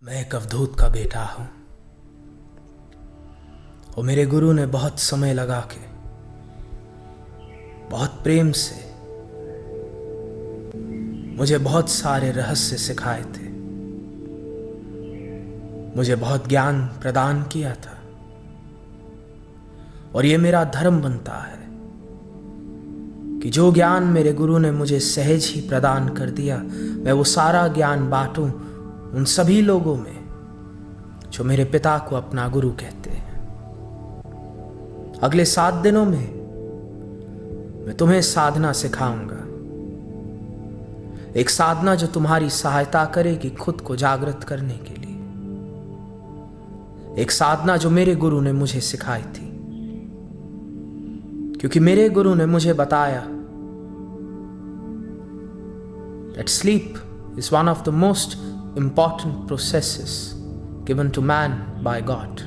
मैं एक अवधूत का बेटा हूं और मेरे गुरु ने बहुत समय लगा के बहुत प्रेम से मुझे बहुत सारे रहस्य सिखाए थे, मुझे बहुत ज्ञान प्रदान किया था। और ये मेरा धर्म बनता है कि जो ज्ञान मेरे गुरु ने मुझे सहज ही प्रदान कर दिया, मैं वो सारा ज्ञान बांटूं उन सभी लोगों में जो मेरे पिता को अपना गुरु कहते हैं। अगले 7 दिनों में मैं तुम्हें साधना सिखाऊंगा, एक साधना जो तुम्हारी सहायता करेगी खुद को जागृत करने के लिए, एक साधना जो मेरे गुरु ने मुझे सिखाई थी। क्योंकि मेरे गुरु ने मुझे बताया that sleep is one of the most important processes given to man by God.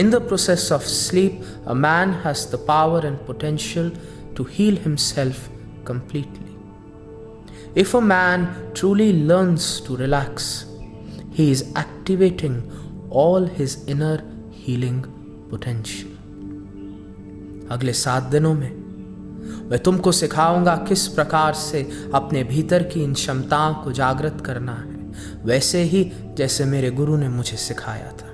In the process of sleep, a man has the power and potential to heal himself completely. If a man truly learns to relax, he is activating all his inner healing potential. अगले 7 दिनों में मैं तुमको सिखाऊंगा किस प्रकार से अपने भीतर की इन क्षमताओं को जागृत करना है, वैसे ही जैसे मेरे गुरु ने मुझे सिखाया था।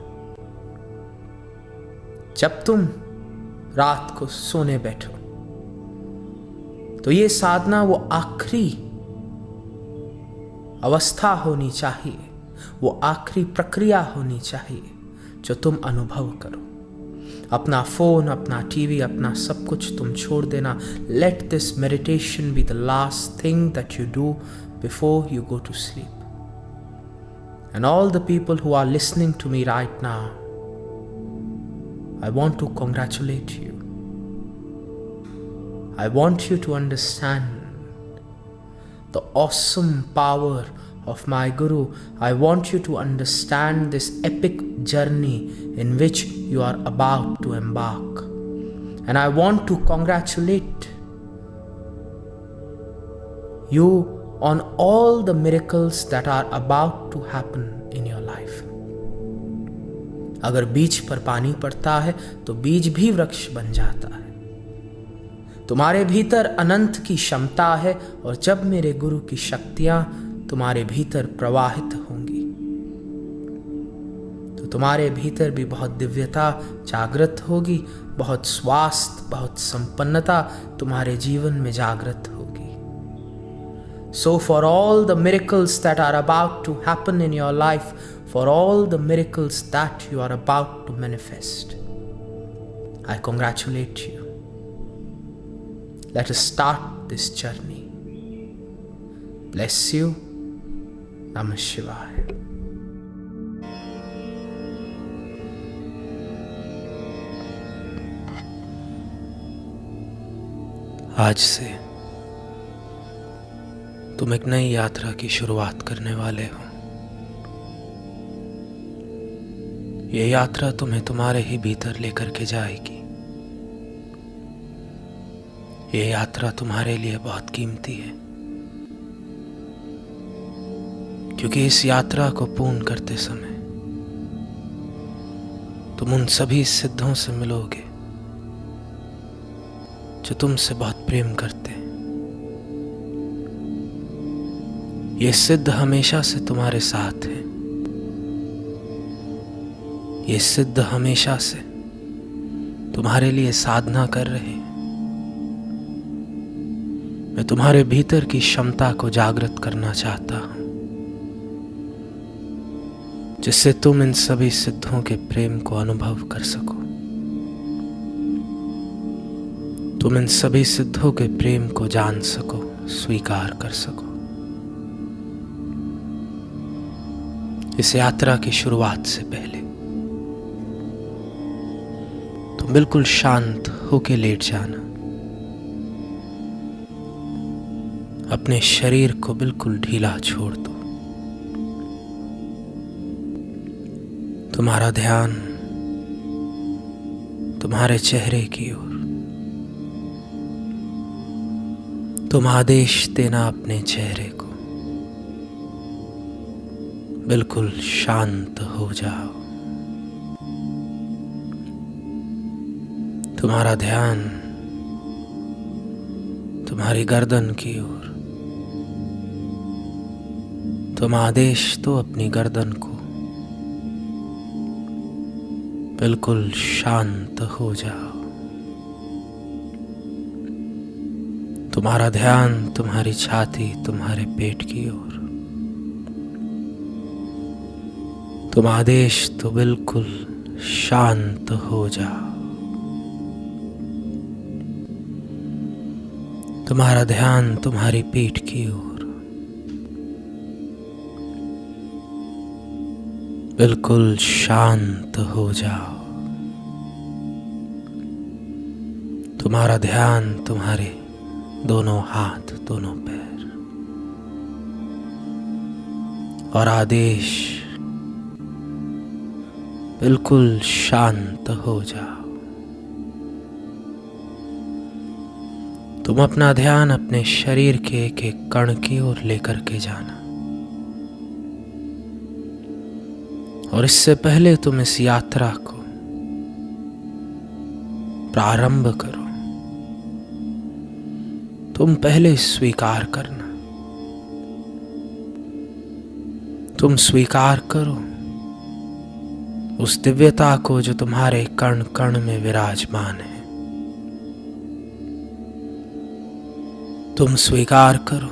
जब तुम रात को सोने बैठो तो ये साधना वो आखिरी अवस्था होनी चाहिए, वो आखिरी प्रक्रिया होनी चाहिए जो तुम अनुभव करो। अपना फोन, अपना टीवी, अपना सब कुछ तुम छोड़ देना। Let this meditation be the last thing that you do before you go to sleep. And all the people who are listening to me right now, I want to congratulate you. I want you to understand the awesome power of my Guru. I want you to understand this epic journey in which you are about to embark. And I want to congratulate you on all the miracles that are about to happen in your life. अगर बीज पर पानी पड़ता है तो बीज भी वृक्ष बन जाता है। तुम्हारे भीतर अनंत की क्षमता है और जब मेरे गुरु की शक्तियां तुम्हारे भीतर प्रवाहित होंगी तो तुम्हारे भीतर भी बहुत दिव्यता जागृत होगी, बहुत स्वास्थ्य, बहुत संपन्नता तुम्हारे जीवन में जागृत होगी। So for all the miracles that are about to happen in your life, for all the miracles that you are about to manifest, I congratulate you. Let us start this journey. Bless you. Namah Shivaya. आज से तुम एक नई यात्रा की शुरुआत करने वाले हो। ये यात्रा तुम्हें तुम्हारे ही भीतर लेकर के जाएगी। ये यात्रा तुम्हारे लिए बहुत कीमती है, क्योंकि इस यात्रा को पूर्ण करते समय तुम उन सभी सिद्धों से मिलोगे जो तुमसे बहुत प्रेम करते हैं। ये सिद्ध हमेशा से तुम्हारे साथ है। ये सिद्ध हमेशा से तुम्हारे लिए साधना कर रहे हैं। मैं तुम्हारे भीतर की क्षमता को जागृत करना चाहता हूं, जिससे तुम इन सभी सिद्धों के प्रेम को अनुभव कर सको। तुम इन सभी सिद्धों के प्रेम को जान सको, स्वीकार कर सको। इस यात्रा की शुरुआत से पहले तुम बिल्कुल शांत होके लेट जाना। अपने शरीर को बिल्कुल ढीला छोड़ दो। तुम्हारा ध्यान तुम्हारे चेहरे की ओर। तुम आदेश देना अपने चेहरे को, बिल्कुल शांत हो जाओ। तुम्हारा ध्यान तुम्हारी गर्दन की ओर। तुम आदेश दो अपनी गर्दन को, बिल्कुल शांत हो जाओ। तुम्हारा ध्यान तुम्हारी छाती, तुम्हारे पेट की ओर। तुम आदेश तो बिल्कुल शांत हो जाओ। तुम्हारा ध्यान तुम्हारी पीठ की ओर, बिल्कुल शांत हो जाओ। तुम्हारा ध्यान तुम्हारे दोनों हाथ, दोनों पैर, और आदेश बिल्कुल शांत हो जाओ। तुम अपना ध्यान अपने शरीर के एक एक कण की ओर लेकर के जाना, और इससे पहले तुम इस यात्रा को प्रारंभ करो, तुम पहले स्वीकार करना। तुम स्वीकार करो उस दिव्यता को जो तुम्हारे कण कण में विराजमान है। तुम स्वीकार करो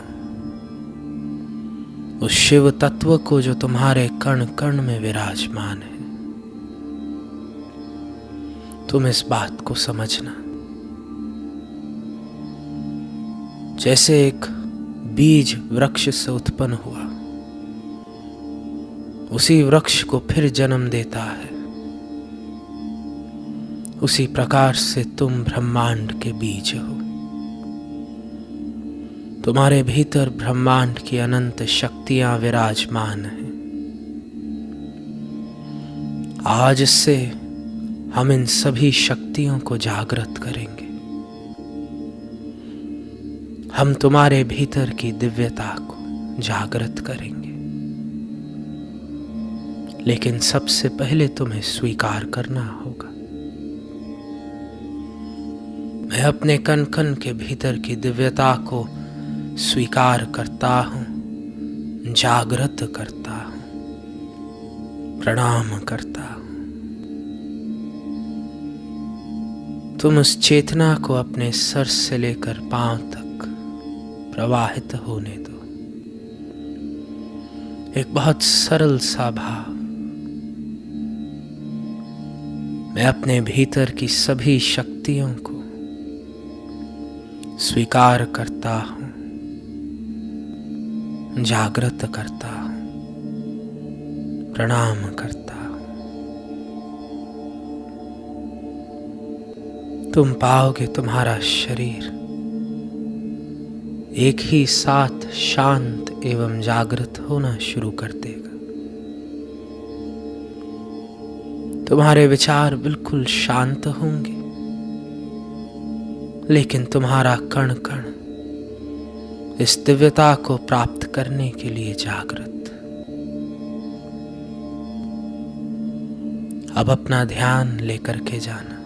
उस शिव तत्व को जो तुम्हारे कण कण में विराजमान है। तुम इस बात को समझना, जैसे एक बीज वृक्ष से उत्पन्न हुआ, उसी वृक्ष को फिर जन्म देता है, उसी प्रकार से तुम ब्रह्मांड के बीज हो। तुम्हारे भीतर ब्रह्मांड की अनंत शक्तियां विराजमान हैं। आज से हम इन सभी शक्तियों को जागृत करेंगे। हम तुम्हारे भीतर की दिव्यता को जागृत करेंगे, लेकिन सबसे पहले तुम्हें स्वीकार करना होगा। मैं अपने कण कण के भीतर की दिव्यता को स्वीकार करता हूं, जागृत करता हूं, प्रणाम करता हूं। तुम उस चेतना को अपने सर से लेकर पांव तक प्रवाहित होने दो। एक बहुत सरल सा भाव, मैं अपने भीतर की सभी शक्तियों को स्वीकार करता हूं, जागृत करता हूं, प्रणाम करता हूं। तुम पाओगे तुम्हारा शरीर एक ही साथ शांत एवं जागृत होना शुरू कर देगा। तुम्हारे विचार बिल्कुल शांत होंगे, लेकिन तुम्हारा कण कण इस दिव्यता को प्राप्त करने के लिए जागृत। अब अपना ध्यान लेकर के जाना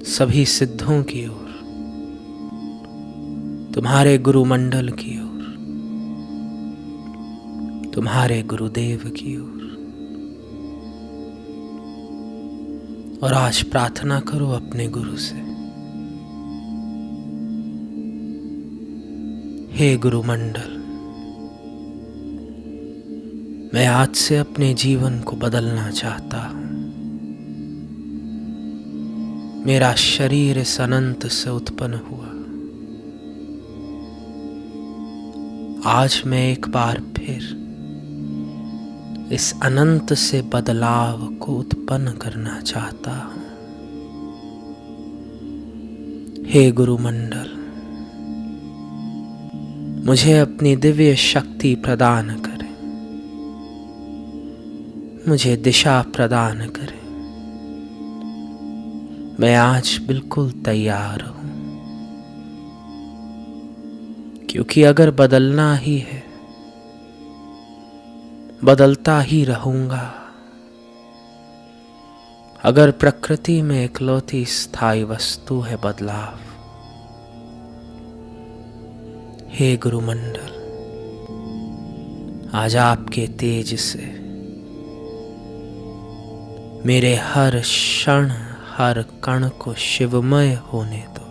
सभी सिद्धों की ओर, तुम्हारे गुरुमंडल की ओर, तुम्हारे गुरुदेव की ओर। और आज प्रार्थना करो अपने गुरु से, हे गुरुमंडल, मैं आज से अपने जीवन को बदलना चाहता हूं। मेरा शरीर इस अनंत से उत्पन्न हुआ। आज मैं एक बार फिर इस अनंत से बदलाव को उत्पन्न करना चाहता हूं। हे गुरुमंडल, मुझे अपनी दिव्य शक्ति प्रदान करें, मुझे दिशा प्रदान करें। मैं आज बिल्कुल तैयार हूं, क्योंकि अगर बदलना ही है बदलता ही रहूंगा। अगर प्रकृति में इकलौती स्थायी वस्तु है बदलाव, हे गुरुमंडल, आज आपके तेज से मेरे हर क्षण हर कण को शिवमय होने दो।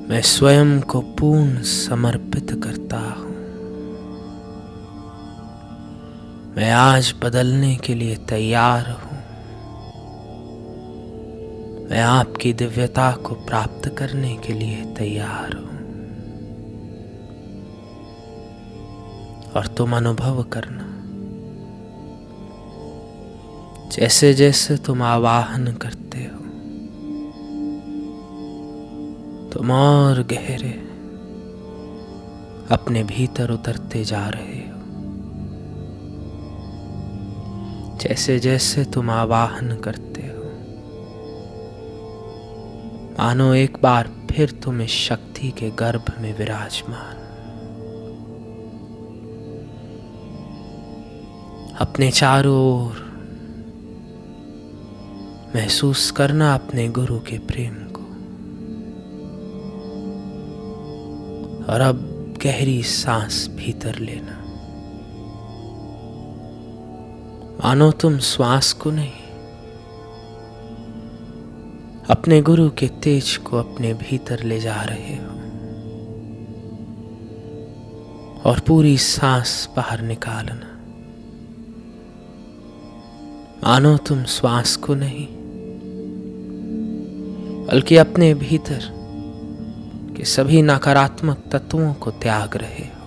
मैं स्वयं को पूर्ण समर्पित करता हूं। मैं आज बदलने के लिए तैयार हूं। मैं आपकी दिव्यता को प्राप्त करने के लिए तैयार हूं। और तुम अनुभव करना, जैसे जैसे तुम आवाहन करते हो, तुम और गहरे अपने भीतर उतरते जा रहे हो। जैसे जैसे तुम आवाहन करते हो, मानो एक बार फिर तुम इस शक्ति के गर्भ में विराजमान। अपने चारों ओर महसूस करना अपने गुरु के प्रेम को। और अब गहरी सांस भीतर लेना, मानो तुम श्वास को नहीं, अपने गुरु के तेज को अपने भीतर ले जा रहे हो। और पूरी सांस बाहर निकालना, मानो तुम श्वास को नहीं, बल्कि अपने भीतर के सभी नकारात्मक तत्वों को त्याग रहे हो।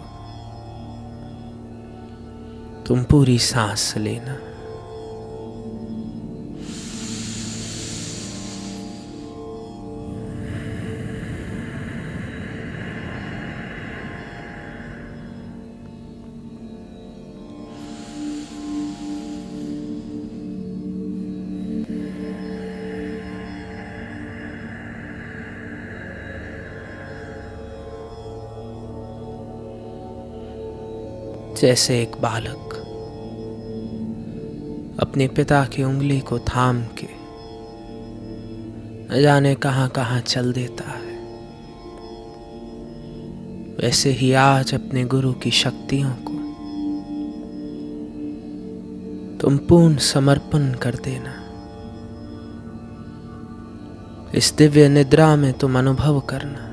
तुम पूरी सांस लेना, जैसे एक बालक अपने पिता की उंगली को थाम के न जाने कहां कहां चल देता है, वैसे ही आज अपने गुरु की शक्तियों को तुम पूर्ण समर्पण कर देना। इस दिव्य निद्रा में तुम अनुभव करना,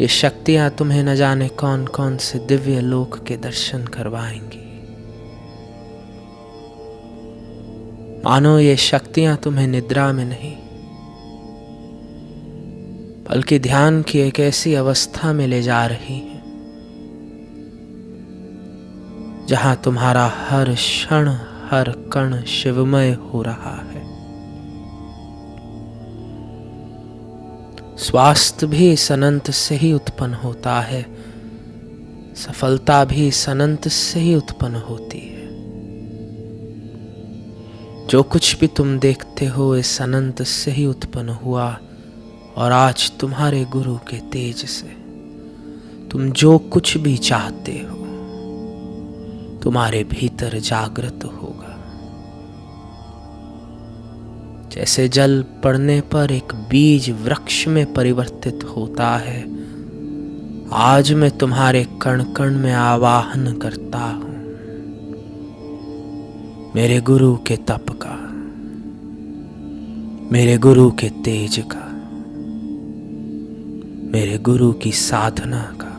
ये शक्तियां तुम्हें न जाने कौन कौन से दिव्य लोक के दर्शन करवाएंगी। मानो ये शक्तियां तुम्हें निद्रा में नहीं, बल्कि ध्यान की एक ऐसी अवस्था में ले जा रही हैं जहां तुम्हारा हर क्षण हर कण शिवमय हो रहा है। स्वास्थ्य भी इस अनंत से ही उत्पन्न होता है, सफलता भी इस अनंत से ही उत्पन्न होती है। जो कुछ भी तुम देखते हो इस अनंत से ही उत्पन्न हुआ। और आज तुम्हारे गुरु के तेज से तुम जो कुछ भी चाहते हो तुम्हारे भीतर जागृत होगा। जैसे जल पड़ने पर एक बीज वृक्ष में परिवर्तित होता है, आज मैं तुम्हारे कण कण में आवाहन करता हूं मेरे गुरु के तप का, मेरे गुरु के तेज का, मेरे गुरु की साधना का।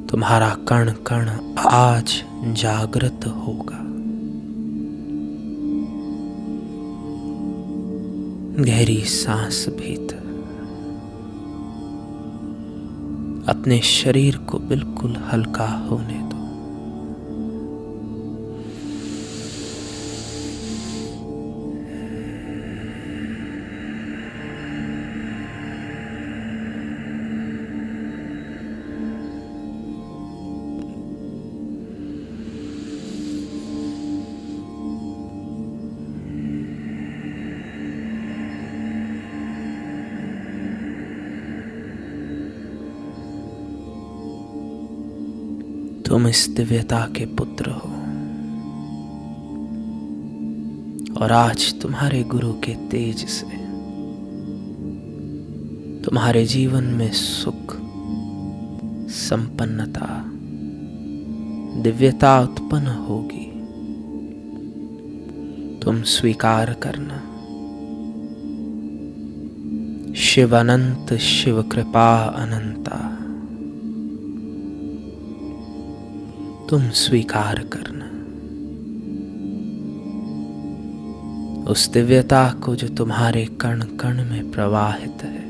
तुम्हारा कण कण आज जागृत होगा। गहरी सांस भीतर, अपने शरीर को बिल्कुल हल्का होने दो। तुम इस दिव्यता के पुत्र हो और आज तुम्हारे गुरु के तेज से तुम्हारे जीवन में सुख, संपन्नता, दिव्यता उत्पन्न होगी। तुम स्वीकार करना। शिव अनंत, शिव कृपा अनंता। तुम स्वीकार करना उस दिव्यता को जो तुम्हारे कण कण में प्रवाहित है,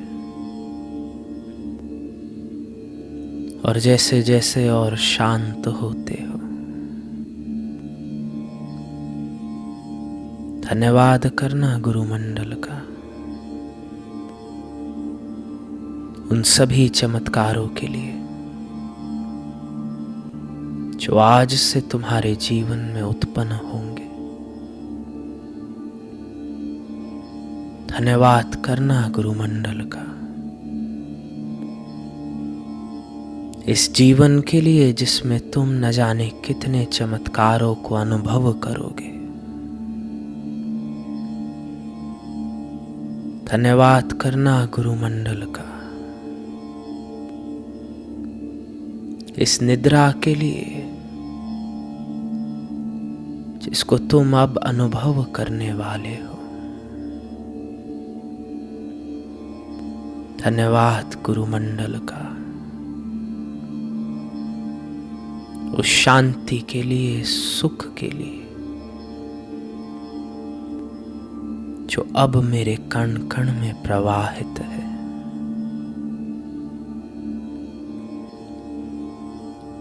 और जैसे जैसे और शांत होते हो, धन्यवाद करना गुरुमंडल का उन सभी चमत्कारों के लिए जो आज से तुम्हारे जीवन में उत्पन्न होंगे। धन्यवाद करना गुरुमंडल का इस जीवन के लिए जिसमें तुम न जाने कितने चमत्कारों को अनुभव करोगे। धन्यवाद करना गुरुमंडल का इस निद्रा के लिए जिसको तुम अब अनुभव करने वाले हो। धन्यवाद गुरुमंडल का उस शांति के लिए, सुख के लिए जो अब मेरे कण कण में प्रवाहित है।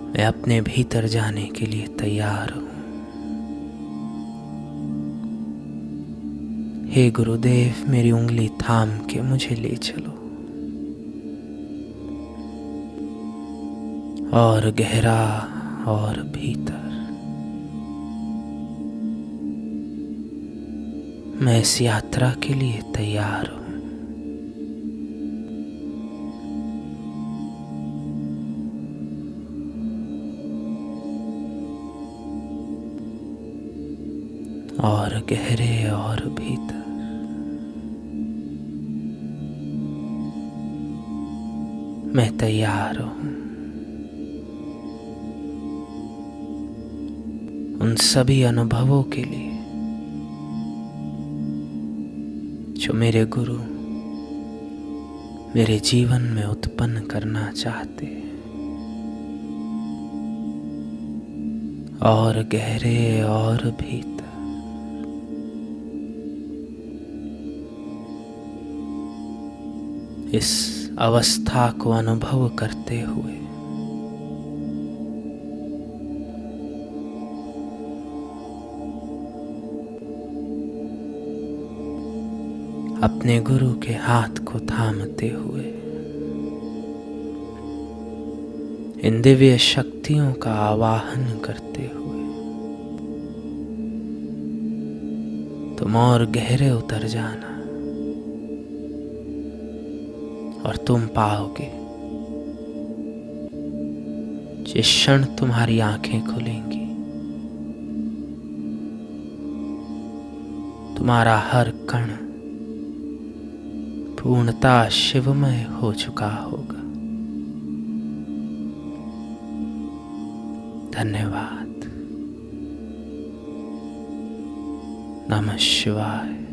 मैं अपने भीतर जाने के लिए तैयार हूं। हे गुरुदेव, मेरी उंगली थाम के मुझे ले चलो और गहरा और भीतर। मैं इस यात्रा के लिए तैयार हूं। और गहरे और भीतर। मैं तैयार हूं उन सभी अनुभवों के लिए जो मेरे गुरु मेरे जीवन में उत्पन्न करना चाहते हैं। और गहरे और भीतर इस अवस्था को अनुभव करते हुए अपने गुरु के हाथ को थामते हुए इन दिव्य शक्तियों का आवाहन करते हुए तुम और गहरे उतर जाना और तुम पाओगे जिस क्षण तुम्हारी आंखें खुलेंगी तुम्हारा हर कण पूर्णता शिवमय हो चुका होगा। धन्यवाद। नमः शिवाय।